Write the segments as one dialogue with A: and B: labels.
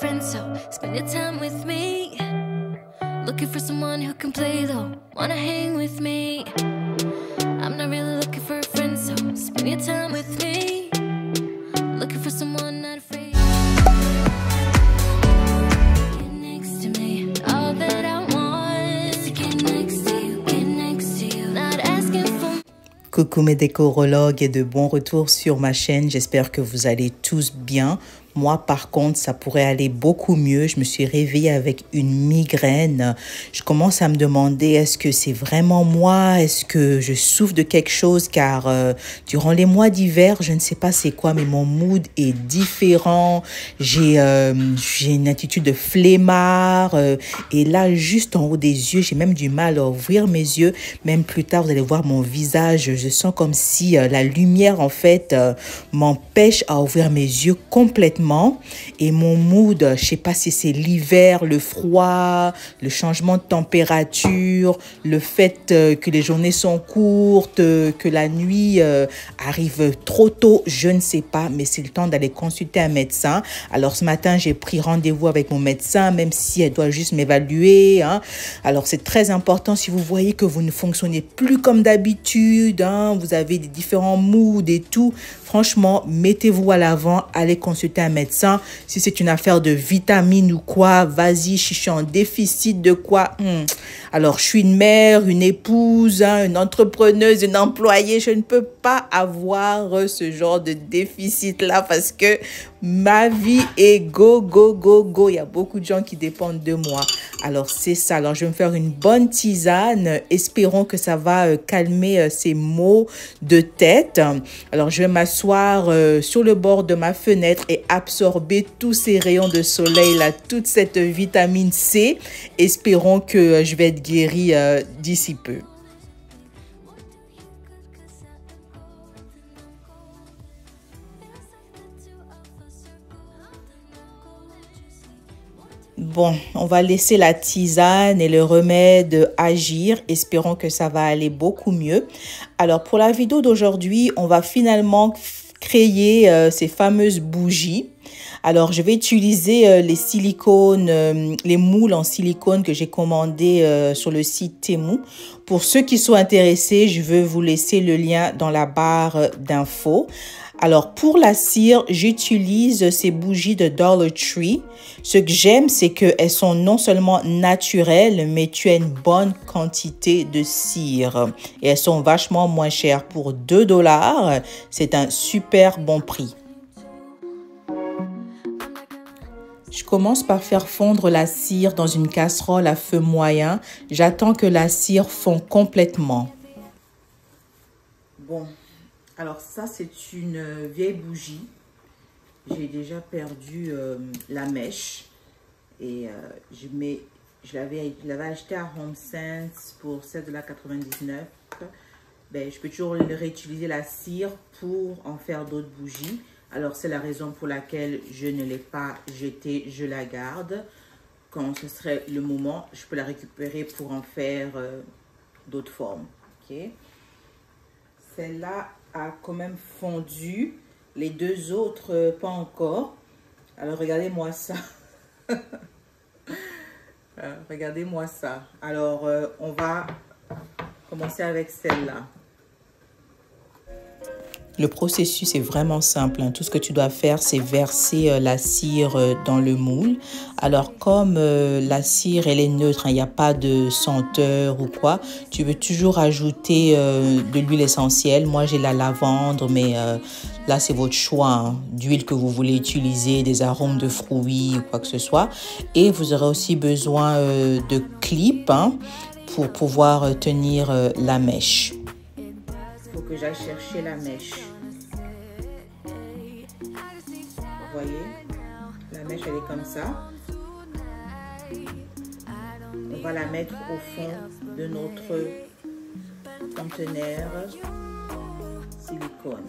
A: friend, so spend your time with me. Looking for someone who can play though, wanna hang with me. I'm not really looking for a friend, so spend your time with me. Looking for someone not afraid. Get next to me. All that I want is to get next to you, get next to you. Not asking for.
B: Coucou mes décorologues et de bons retours sur ma chaîne. J'espère que vous allez tous bien. Moi, par contre, ça pourrait aller beaucoup mieux. Je me suis réveillée avec une migraine. Je commence à me demander, est-ce que c'est vraiment moi? Est-ce que je souffre de quelque chose? Car durant les mois d'hiver, je ne sais pas c'est quoi, mais mon mood est différent. J'ai une attitude de flemmard. Et là, juste en haut des yeux, j'ai même du mal à ouvrir mes yeux. Même plus tard, vous allez voir mon visage. Je sens comme si la lumière, en fait, m'empêche à ouvrir mes yeux complètement. Et mon mood, je sais pas si c'est l'hiver, le froid, le changement de température, le fait que les journées sont courtes, que la nuit arrive trop tôt, je ne sais pas, mais c'est le temps d'aller consulter un médecin. Alors ce matin, j'ai pris rendez-vous avec mon médecin, même si elle doit juste m'évaluer, hein. Alors c'est très important si vous voyez que vous ne fonctionnez plus comme d'habitude, hein, vous avez des différents moods et tout. Franchement, mettez-vous à l'avant, allez consulter un médecin. Si c'est une affaire de vitamines ou quoi, vas-y, je suis en déficit de quoi? Alors, je suis une mère, une épouse, hein, une entrepreneuse, une employée. Je ne peux pas avoir ce genre de déficit-là parce que ma vie est go, go, go, go. Il y a beaucoup de gens qui dépendent de moi. Alors, c'est ça. Alors, je vais me faire une bonne tisane. Espérons que ça va calmer ces maux de tête. Alors, je vais m'asseoir sur le bord de ma fenêtre et absorber tous ces rayons de soleil, là, toute cette vitamine C. Espérons que je vais être guérie d'ici peu. Bon, on va laisser la tisane et le remède agir. Espérons que ça va aller beaucoup mieux. Alors, pour la vidéo d'aujourd'hui, on va finalement créer ces fameuses bougies. Alors, je vais utiliser les silicones, les moules en silicone que j'ai commandé sur le site Temu. Pour ceux qui sont intéressés, je vais vous laisser le lien dans la barre d'infos. Alors, pour la cire, j'utilise ces bougies de Dollar Tree. Ce que j'aime, c'est qu'elles sont non seulement naturelles, mais tu as une bonne quantité de cire. Et elles sont vachement moins chères. Pour 2 $, c'est un super bon prix. Je commence par faire fondre la cire dans une casserole à feu moyen. J'attends que la cire fond complètement. Bon. Alors ça, c'est une vieille bougie. J'ai déjà perdu la mèche. Et je l'avais acheté à Home Sense pour 7,99 $. Ben, je peux toujours réutiliser la cire pour en faire d'autres bougies. Alors c'est la raison pour laquelle je ne l'ai pas jetée. Je la garde. Quand ce serait le moment, je peux la récupérer pour en faire d'autres formes. Okay? Celle-là a quand même fondu, les deux autres pas encore. Alors regardez-moi ça. Regardez-moi ça. Alors on va commencer avec celle-là. Le processus est vraiment simple, hein. Tout ce que tu dois faire, c'est verser la cire dans le moule. Alors, comme la cire, elle est neutre, hein, il n'y a pas de senteur ou quoi, tu veux toujours ajouter de l'huile essentielle. Moi, j'ai la lavande, mais là, c'est votre choix, hein, d'huile que vous voulez utiliser, des arômes de fruits ou quoi que ce soit. Et vous aurez aussi besoin de clips, hein, pour pouvoir tenir la mèche. Il faut que j'aille chercher la mèche. Vous voyez, la mèche elle est comme ça. On va la mettre au fond de notre conteneur silicone.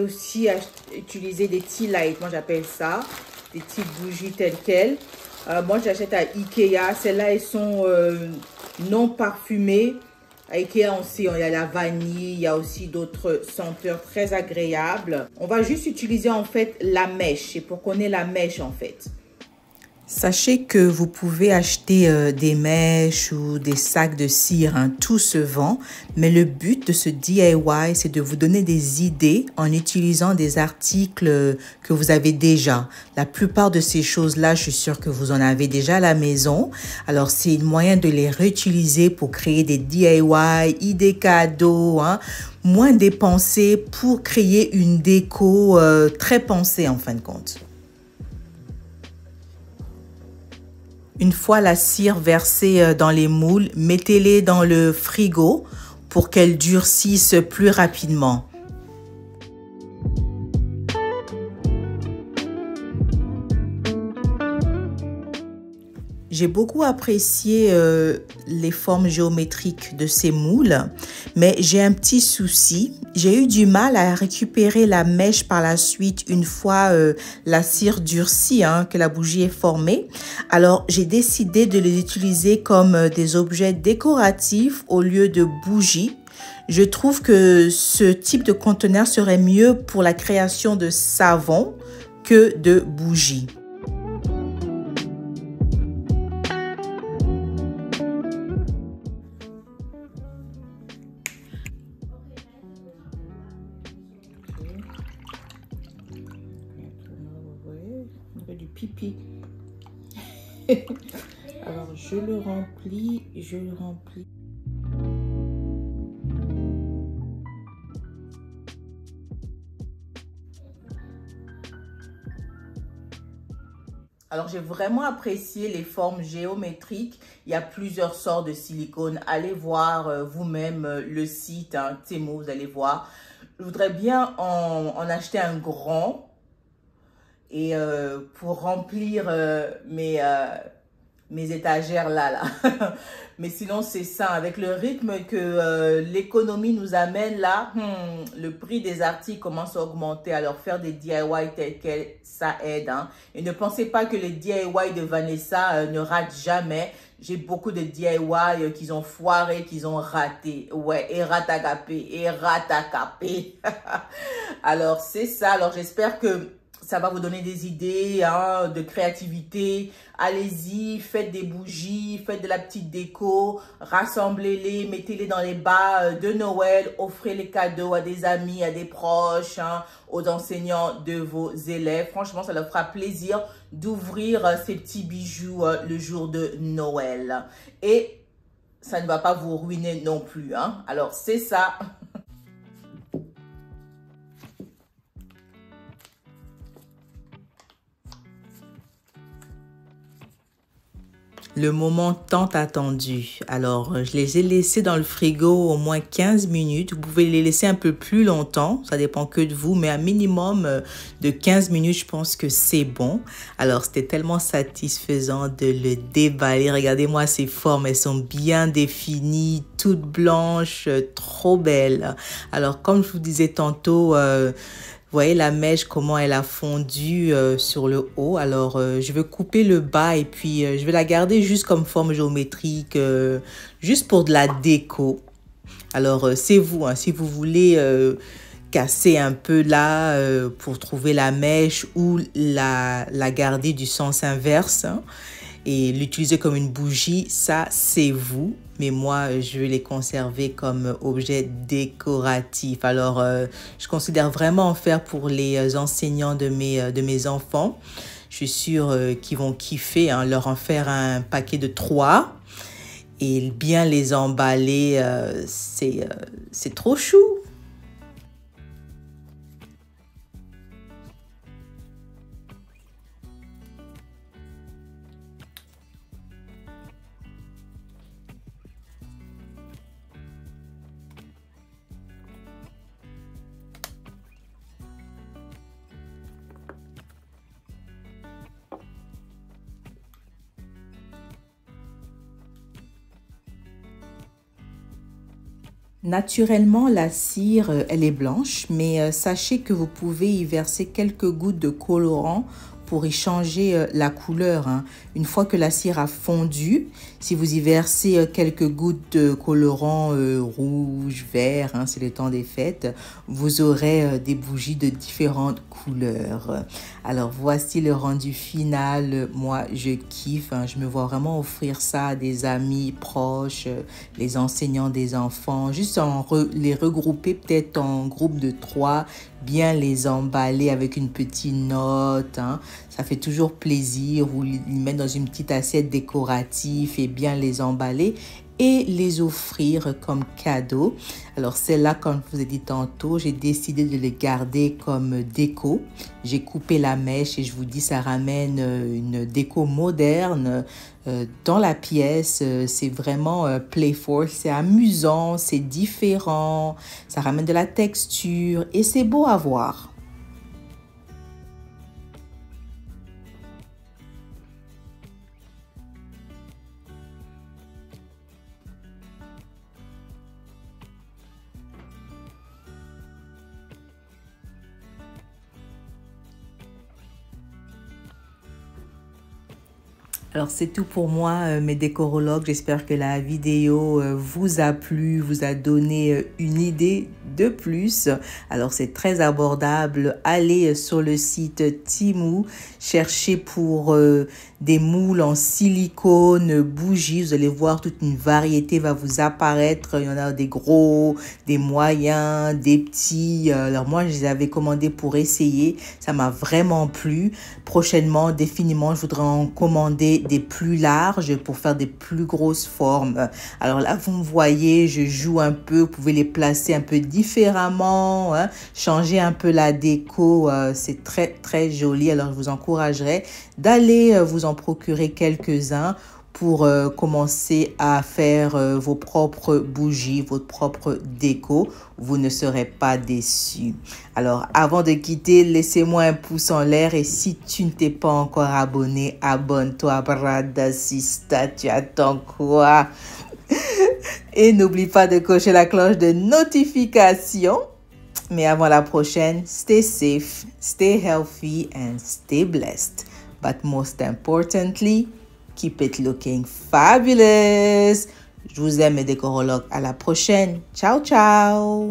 B: pouvez aussi utiliser des tea light, moi j'appelle ça, des petites bougies telles quelles. Moi j'achète à Ikea, celles-là elles sont non parfumées. À Ikea on sait, il y a la vanille, il y a aussi d'autres senteurs très agréables. On va juste utiliser en fait la mèche, c'est pour qu'on ait la mèche en fait. Sachez que vous pouvez acheter des mèches ou des sacs de cire, hein, tout se vend. Mais le but de ce DIY, c'est de vous donner des idées en utilisant des articles que vous avez déjà. La plupart de ces choses-là, je suis sûre que vous en avez déjà à la maison. Alors, c'est un moyen de les réutiliser pour créer des DIY, idées cadeaux, hein, moins dépensés pour créer une déco très pensée en fin de compte. Une fois la cire versée dans les moules, mettez-les dans le frigo pour qu'elles durcissent plus rapidement. J'ai beaucoup apprécié les formes géométriques de ces moules, mais j'ai un petit souci. J'ai eu du mal à récupérer la mèche par la suite une fois la cire durcie, hein, que la bougie est formée. Alors, j'ai décidé de les utiliser comme des objets décoratifs au lieu de bougies. Je trouve que ce type de conteneur serait mieux pour la création de savon que de bougies. Du pipi. Alors je le remplis. Alors j'ai vraiment apprécié les formes géométriques. Il y a plusieurs sortes de silicone. Allez voir vous-même le site, hein, Temu, vous allez voir. Je voudrais bien en acheter un grand. Et pour remplir mes étagères là. Mais sinon, c'est ça. Avec le rythme que l'économie nous amène là, le prix des articles commence à augmenter. Alors, faire des DIY tels quels, ça aide. Hein. Et ne pensez pas que les DIY de Vanessa ne ratent jamais. J'ai beaucoup de DIY qu'ils ont foiré, qu'ils ont raté. Ouais, et ratagapé, et ratacapé. Alors, c'est ça. Alors, j'espère que ça va vous donner des idées hein, de créativité. Allez-y, faites des bougies, faites de la petite déco, rassemblez-les, mettez-les dans les bas de Noël, offrez les cadeaux à des amis, à des proches, hein, aux enseignants de vos élèves. Franchement, ça leur fera plaisir d'ouvrir ces petits bijoux le jour de Noël. Et ça ne va pas vous ruiner non plus. Hein. Alors, c'est ça. Le moment tant attendu. Alors, je les ai laissés dans le frigo au moins 15 minutes. Vous pouvez les laisser un peu plus longtemps. Ça dépend que de vous. Mais un minimum de 15 minutes, je pense que c'est bon. Alors, c'était tellement satisfaisant de le déballer. Regardez-moi ces formes. Elles sont bien définies, toutes blanches, trop belles. Alors, comme je vous disais tantôt... vous voyez la mèche, comment elle a fondu sur le haut. Alors, je vais couper le bas et puis je vais la garder juste comme forme géométrique, juste pour de la déco. Alors, c'est vous, hein, si vous voulez casser un peu là pour trouver la mèche ou la garder du sens inverse hein, et l'utiliser comme une bougie, ça, c'est vous. Mais moi, je vais les conserver comme objet décoratif. Alors, je considère vraiment en faire pour les enseignants de mes enfants. Je suis sûre qu'ils vont kiffer, hein, leur en faire un paquet de 3 et bien les emballer. C'est trop chou. Naturellement, la cire, elle est blanche, mais sachez que vous pouvez y verser quelques gouttes de colorant pour y changer la couleur, hein. Une fois que la cire a fondu, si vous y versez quelques gouttes de colorant rouge, vert, hein, c'est le temps des fêtes, vous aurez des bougies de différentes couleurs. Alors voici le rendu final. Moi, je kiffe, hein. Je me vois vraiment offrir ça à des amis proches, les enseignants des enfants, juste les regrouper peut-être en groupe de 3, bien les emballer avec une petite note, hein. Ça fait toujours plaisir, ou les mettre dans une petite assiette décorative et bien les emballer et les offrir comme cadeau. Alors celle-là, comme je vous ai dit tantôt, j'ai décidé de les garder comme déco. J'ai coupé la mèche et je vous dis, ça ramène une déco moderne dans la pièce. C'est vraiment playful, c'est amusant, c'est différent, ça ramène de la texture et c'est beau à voir. Alors c'est tout pour moi, mes décorologues. J'espère que la vidéo vous a plu, vous a donné une idée de plus. Alors c'est très abordable. Allez sur le site Temu, cherchez pour des moules en silicone, bougies. Vous allez voir, toute une variété va vous apparaître. Il y en a des gros, des moyens, des petits. Alors moi, je les avais commandés pour essayer. Ça m'a vraiment plu. Prochainement, définitivement, je voudrais en commander des plus larges pour faire des plus grosses formes. Alors là, vous me voyez, je joue un peu. Vous pouvez les placer un peu différemment, hein, changer un peu la déco. C'est très, très joli. Alors, je vous encouragerais d'aller vous en procurer quelques-uns pour commencer à faire vos propres bougies, votre propre déco. Vous ne serez pas déçus. Alors, avant de quitter, laissez-moi un pouce en l'air et si tu ne t'es pas encore abonné, abonne-toi, brada sista, tu attends quoi? Et n'oublie pas de cocher la cloche de notification. Mais avant la prochaine, stay safe, stay healthy and stay blessed. But most importantly, keep it looking fabulous. Je vous aime, mes décorologues. À la prochaine. Ciao, ciao.